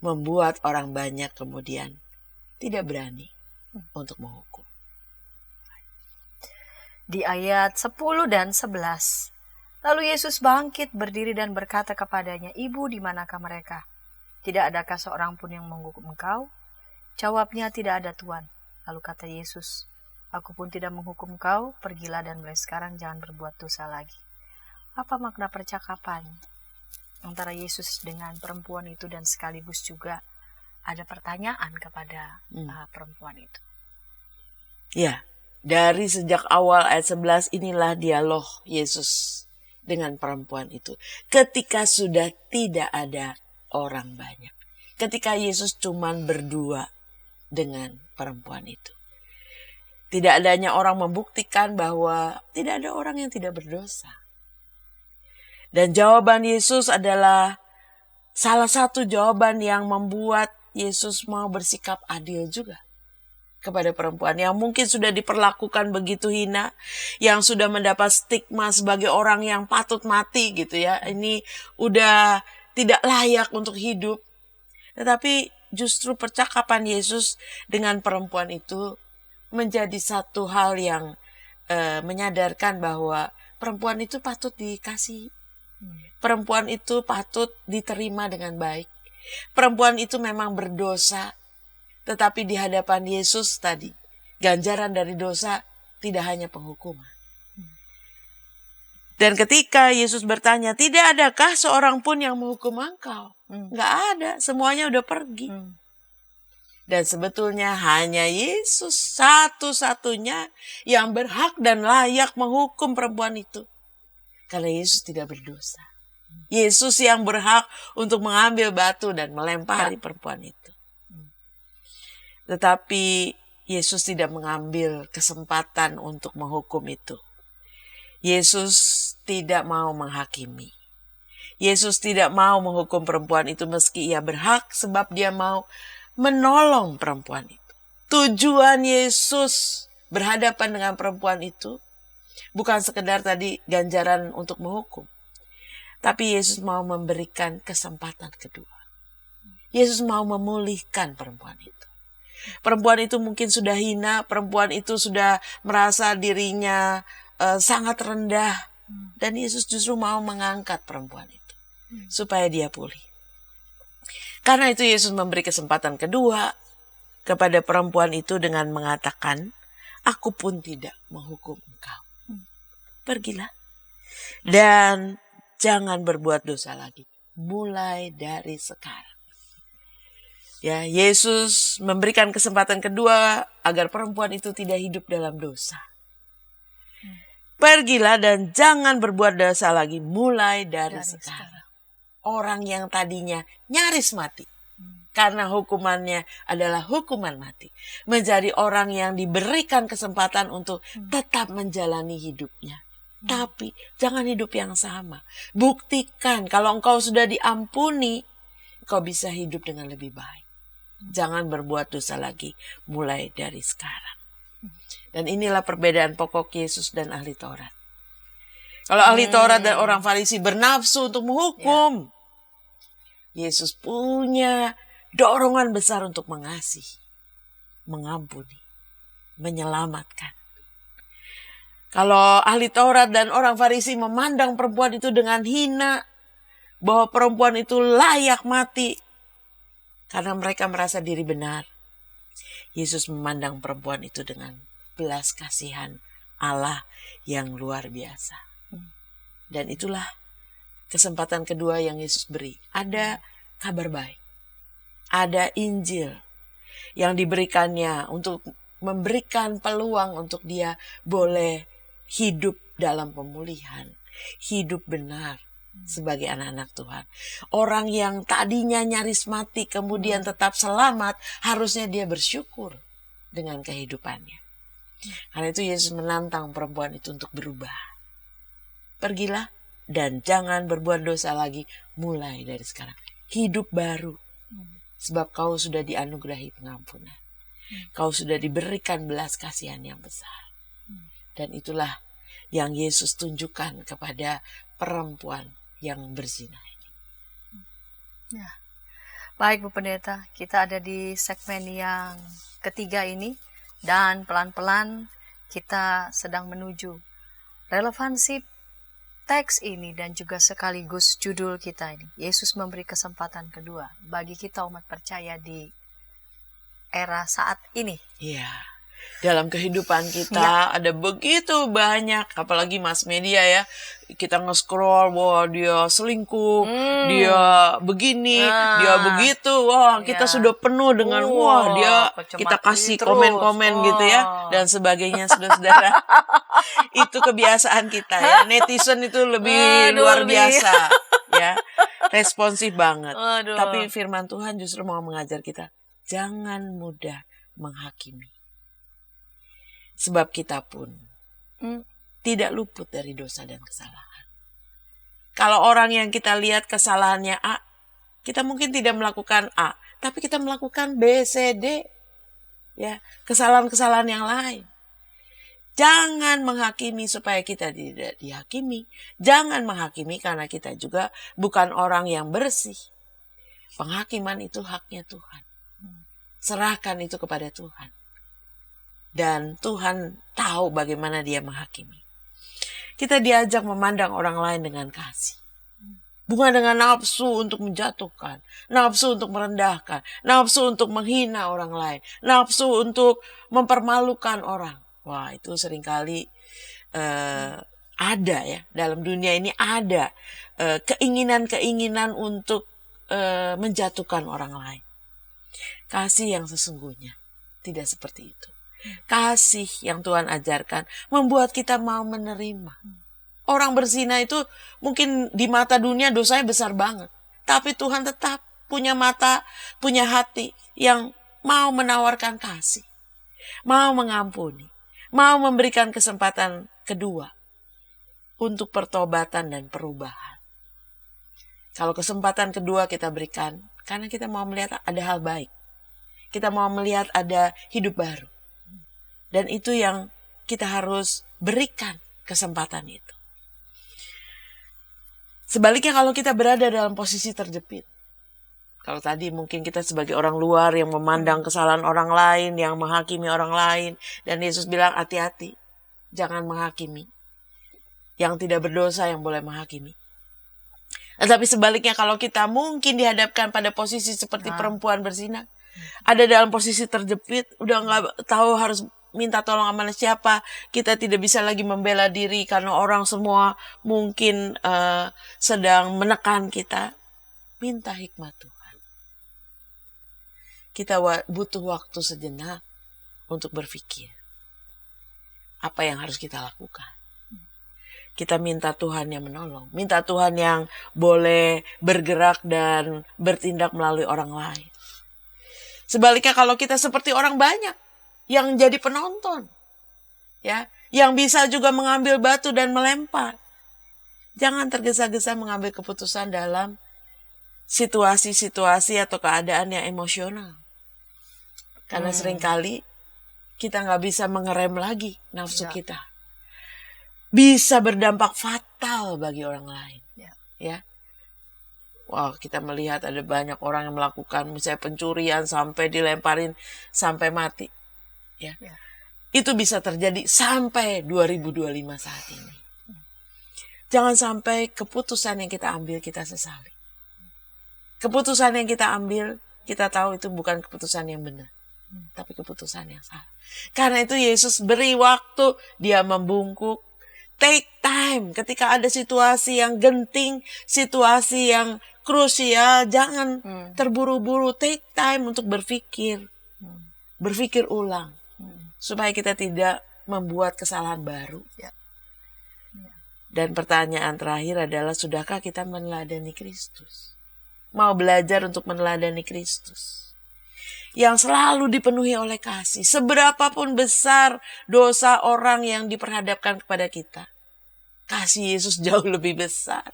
membuat orang banyak kemudian tidak berani untuk menghukum. Di ayat 10 dan 11, lalu Yesus bangkit berdiri dan berkata kepadanya, "Ibu, di manakah mereka? Tidak adakah seorang pun yang menghukum engkau?" Jawabnya, "Tidak ada, Tuhan." Lalu kata Yesus, "Aku pun tidak menghukum kau, pergilah dan mulai sekarang jangan berbuat dosa lagi." Apa makna percakapan antara Yesus dengan perempuan itu, dan sekaligus juga ada pertanyaan kepada perempuan itu? Ya, dari sejak awal ayat 11 inilah dialog Yesus dengan perempuan itu. Ketika sudah tidak ada orang banyak. Ketika Yesus cuman berdua dengan perempuan itu. Tidak adanya orang membuktikan bahwa tidak ada orang yang tidak berdosa. Dan jawaban Yesus adalah salah satu jawaban yang membuat Yesus mau bersikap adil juga kepada perempuan yang mungkin sudah diperlakukan begitu hina, yang sudah mendapat stigma sebagai orang yang patut mati gitu ya. Ini udah tidak layak untuk hidup. Tetapi justru percakapan Yesus dengan perempuan itu menjadi satu hal yang menyadarkan bahwa perempuan itu patut dikasihi. Perempuan itu patut diterima dengan baik. Perempuan itu memang berdosa, tetapi di hadapan Yesus tadi, ganjaran dari dosa tidak hanya penghukuman. Dan ketika Yesus bertanya, "Tidak adakah seorang pun yang menghukum engkau?" Nggak ada, semuanya udah pergi. Dan sebetulnya hanya Yesus satu-satunya yang berhak dan layak menghukum perempuan itu. Karena Yesus tidak berdosa. Yesus yang berhak untuk mengambil batu dan melempari perempuan itu. Tetapi Yesus tidak mengambil kesempatan untuk menghukum itu. Yesus tidak mau menghakimi. Yesus tidak mau menghukum perempuan itu meski ia berhak, sebab dia mau menolong perempuan itu. Tujuan Yesus berhadapan dengan perempuan itu bukan sekedar tadi ganjaran untuk menghukum. Tapi Yesus mau memberikan kesempatan kedua. Yesus mau memulihkan perempuan itu. Perempuan itu mungkin sudah hina, perempuan itu sudah merasa dirinya sangat rendah. Dan Yesus justru mau mengangkat perempuan itu supaya dia pulih. Karena itu Yesus memberi kesempatan kedua kepada perempuan itu dengan mengatakan, "Aku pun tidak menghukum engkau. Pergilah dan jangan berbuat dosa lagi, mulai dari sekarang." Ya, Yesus memberikan kesempatan kedua agar perempuan itu tidak hidup dalam dosa. Pergilah dan jangan berbuat dosa lagi, mulai dari sekarang. Orang yang tadinya nyaris mati, karena hukumannya adalah hukuman mati, menjadi orang yang diberikan kesempatan untuk tetap menjalani hidupnya. Tapi jangan hidup yang sama. Buktikan kalau engkau sudah diampuni, engkau bisa hidup dengan lebih baik. Jangan berbuat dosa lagi, mulai dari sekarang. Dan inilah perbedaan pokok Yesus dan ahli Taurat. Kalau ahli Taurat dan orang Farisi bernafsu untuk menghukum, Yesus punya dorongan besar untuk mengasihi, mengampuni, menyelamatkan. Kalau ahli Taurat dan orang Farisi memandang perempuan itu dengan hina, bahwa perempuan itu layak mati, karena mereka merasa diri benar, Yesus memandang perempuan itu dengan belas kasihan Allah yang luar biasa. Dan itulah kesempatan kedua yang Yesus beri. Ada kabar baik. Ada Injil yang diberikannya untuk memberikan peluang untuk dia boleh hidup dalam pemulihan. Hidup benar sebagai anak-anak Tuhan. Orang yang tadinya nyaris mati kemudian tetap selamat, harusnya dia bersyukur dengan kehidupannya. Karena itu Yesus menantang perempuan itu untuk berubah. Pergilah dan jangan berbuat dosa lagi, mulai dari sekarang. Hidup baru. Sebab kau sudah dianugerahi pengampunan. Kau sudah diberikan belas kasihan yang besar. Dan itulah yang Yesus tunjukkan kepada perempuan yang berzina ini. Ya. Baik Bu Pendeta, kita ada di segmen yang ketiga ini. Dan pelan-pelan kita sedang menuju relevansi teks ini dan juga sekaligus judul kita ini. Yesus memberi kesempatan kedua bagi kita umat percaya di era saat ini. Iya. Dalam kehidupan kita ada begitu banyak, apalagi mass media ya. Kita nge-scroll, wah dia selingkuh, dia begini, dia begitu. Wah, kita sudah penuh dengan wah dia kita kasih komen-komen gitu ya dan sebagainya, saudara-saudara. Itu kebiasaan kita ya. Netizen itu lebih luar biasa ya. Responsif banget. Tapi firman Tuhan justru mau mengajar kita, jangan mudah menghakimi. Sebab kita pun tidak luput dari dosa dan kesalahan. Kalau orang yang kita lihat kesalahannya A, kita mungkin tidak melakukan A, tapi kita melakukan B, C, D. Ya, kesalahan-kesalahan yang lain. Jangan menghakimi supaya kita tidak dihakimi. Jangan menghakimi karena kita juga bukan orang yang bersih. Penghakiman itu haknya Tuhan. Serahkan itu kepada Tuhan. Dan Tuhan tahu bagaimana dia menghakimi. Kita diajak memandang orang lain dengan kasih. Bukan dengan nafsu untuk menjatuhkan, nafsu untuk merendahkan, nafsu untuk menghina orang lain, nafsu untuk mempermalukan orang. Wah, itu seringkali ada ya, dalam dunia ini ada keinginan-keinginan untuk menjatuhkan orang lain. Kasih yang sesungguhnya tidak seperti itu. Kasih yang Tuhan ajarkan membuat kita mau menerima. Orang berzina itu mungkin di mata dunia dosanya besar banget. Tapi Tuhan tetap punya mata, punya hati yang mau menawarkan kasih. Mau mengampuni. Mau memberikan kesempatan kedua untuk pertobatan dan perubahan. Kalau kesempatan kedua kita berikan, karena kita mau melihat ada hal baik. Kita mau melihat ada hidup baru. Dan itu yang kita harus berikan kesempatan itu. Sebaliknya kalau kita berada dalam posisi terjepit. Kalau tadi mungkin kita sebagai orang luar yang memandang kesalahan orang lain, yang menghakimi orang lain. Dan Yesus bilang hati-hati, jangan menghakimi. Yang tidak berdosa yang boleh menghakimi. Tetapi sebaliknya kalau kita mungkin dihadapkan pada posisi seperti perempuan berzina. Ada dalam posisi terjepit, udah gak tahu harus minta tolong sama siapa, kita tidak bisa lagi membela diri karena orang semua mungkin sedang menekan kita. Minta hikmat Tuhan. Kita butuh waktu sejenak untuk berpikir apa yang harus kita lakukan. Kita minta Tuhan yang menolong, minta Tuhan yang boleh bergerak dan bertindak melalui orang lain. Sebaliknya kalau kita seperti orang banyak yang jadi penonton, ya, yang bisa juga mengambil batu dan melempar. Jangan tergesa-gesa mengambil keputusan dalam situasi-situasi atau keadaan yang emosional. Karena seringkali kita nggak bisa mengerem lagi nafsu kita. Bisa berdampak fatal bagi orang lain. Ya. Wah, kita melihat ada banyak orang yang melakukan misalnya pencurian sampai dilemparin sampai mati. Ya. Itu bisa terjadi sampai 2025 saat ini. Jangan sampai keputusan yang kita ambil kita sesali. Keputusan yang kita ambil, kita tahu itu bukan keputusan yang benar. Tapi keputusan yang salah. Karena itu Yesus beri waktu, dia membungkuk. Take time ketika ada situasi yang genting, situasi yang krusial, jangan terburu-buru. Take time untuk berpikir. Berpikir ulang. Supaya kita tidak membuat kesalahan baru. Dan pertanyaan terakhir adalah, sudahkah kita meneladani Kristus? Mau belajar untuk meneladani Kristus. Yang selalu dipenuhi oleh kasih. Seberapapun besar dosa orang yang diperhadapkan kepada kita. Kasih Yesus jauh lebih besar.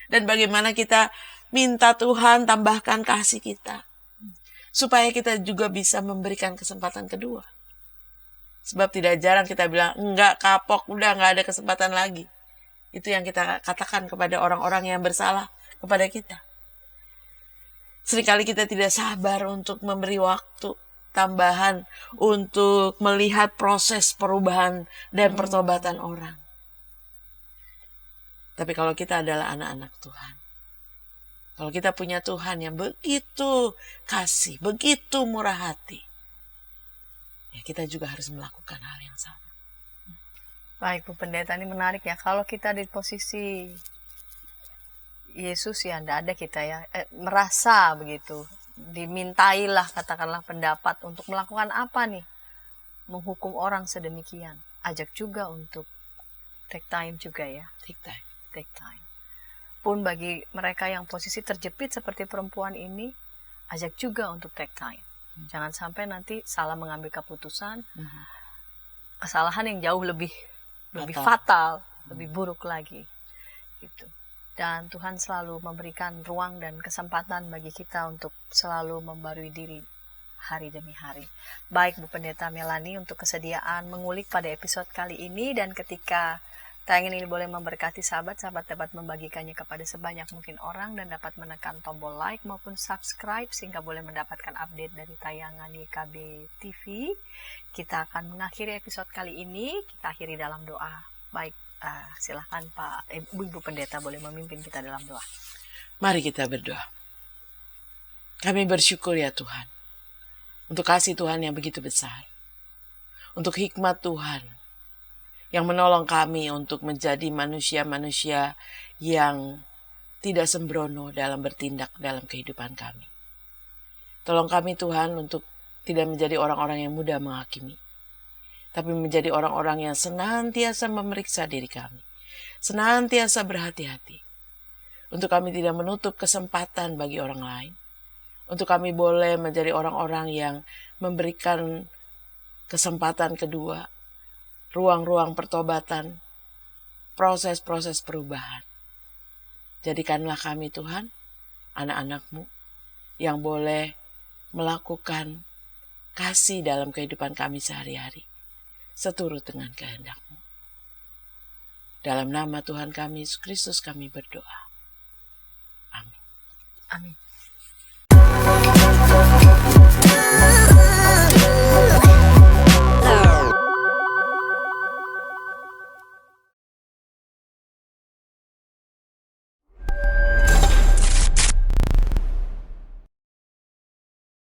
Dan bagaimana kita minta Tuhan tambahkan kasih kita. supaya kita juga bisa memberikan kesempatan kedua. Sebab tidak jarang kita bilang, enggak, kapok, udah nggak ada kesempatan lagi. Itu yang kita katakan kepada orang-orang yang bersalah kepada kita. Seringkali kita tidak sabar untuk memberi waktu tambahan untuk melihat proses perubahan dan pertobatan orang. Tapi kalau kita adalah anak-anak Tuhan, kalau kita punya Tuhan yang begitu kasih, begitu murah hati, ya kita juga harus melakukan hal yang sama. Baik Bu Pendeta, ini menarik ya. Kalau kita di posisi Yesus ya, tidak ada kita ya, merasa begitu, dimintailah katakanlah pendapat untuk melakukan apa nih, menghukum orang sedemikian. Ajak juga untuk take time juga ya, take time. Pun bagi mereka yang posisi terjepit seperti perempuan ini, ajak juga untuk take time. Jangan sampai nanti salah mengambil keputusan, kesalahan yang jauh lebih fatal, lebih buruk lagi, gitu. Dan Tuhan selalu memberikan ruang dan kesempatan bagi kita untuk selalu membarui diri hari demi hari. Baik Bu Pendeta Melanie untuk kesediaan mengulik pada episode kali ini, dan ketika tayangan ini boleh memberkati sahabat-sahabat dapat membagikannya kepada sebanyak mungkin orang dan dapat menekan tombol like maupun subscribe sehingga boleh mendapatkan update dari tayangan YKB TV. Kita akan mengakhiri episode kali ini, kita akhiri dalam doa. Baik, silahkan Pak Ibu Pendeta boleh memimpin kita dalam doa. Mari kita berdoa. Kami bersyukur ya Tuhan, untuk kasih Tuhan yang begitu besar, untuk hikmat Tuhan yang menolong kami untuk menjadi manusia-manusia yang tidak sembrono dalam bertindak dalam kehidupan kami. Tolong kami Tuhan untuk tidak menjadi orang-orang yang mudah menghakimi, tapi menjadi orang-orang yang senantiasa memeriksa diri kami, senantiasa berhati-hati, untuk kami tidak menutup kesempatan bagi orang lain, untuk kami boleh menjadi orang-orang yang memberikan kesempatan kedua, ruang-ruang pertobatan, proses-proses perubahan. Jadikanlah kami Tuhan, anak-anak-Mu, yang boleh melakukan kasih dalam kehidupan kami sehari-hari, seturut dengan kehendak-Mu. Dalam nama Tuhan kami, Yesus Kristus, kami berdoa. Amin. Amin.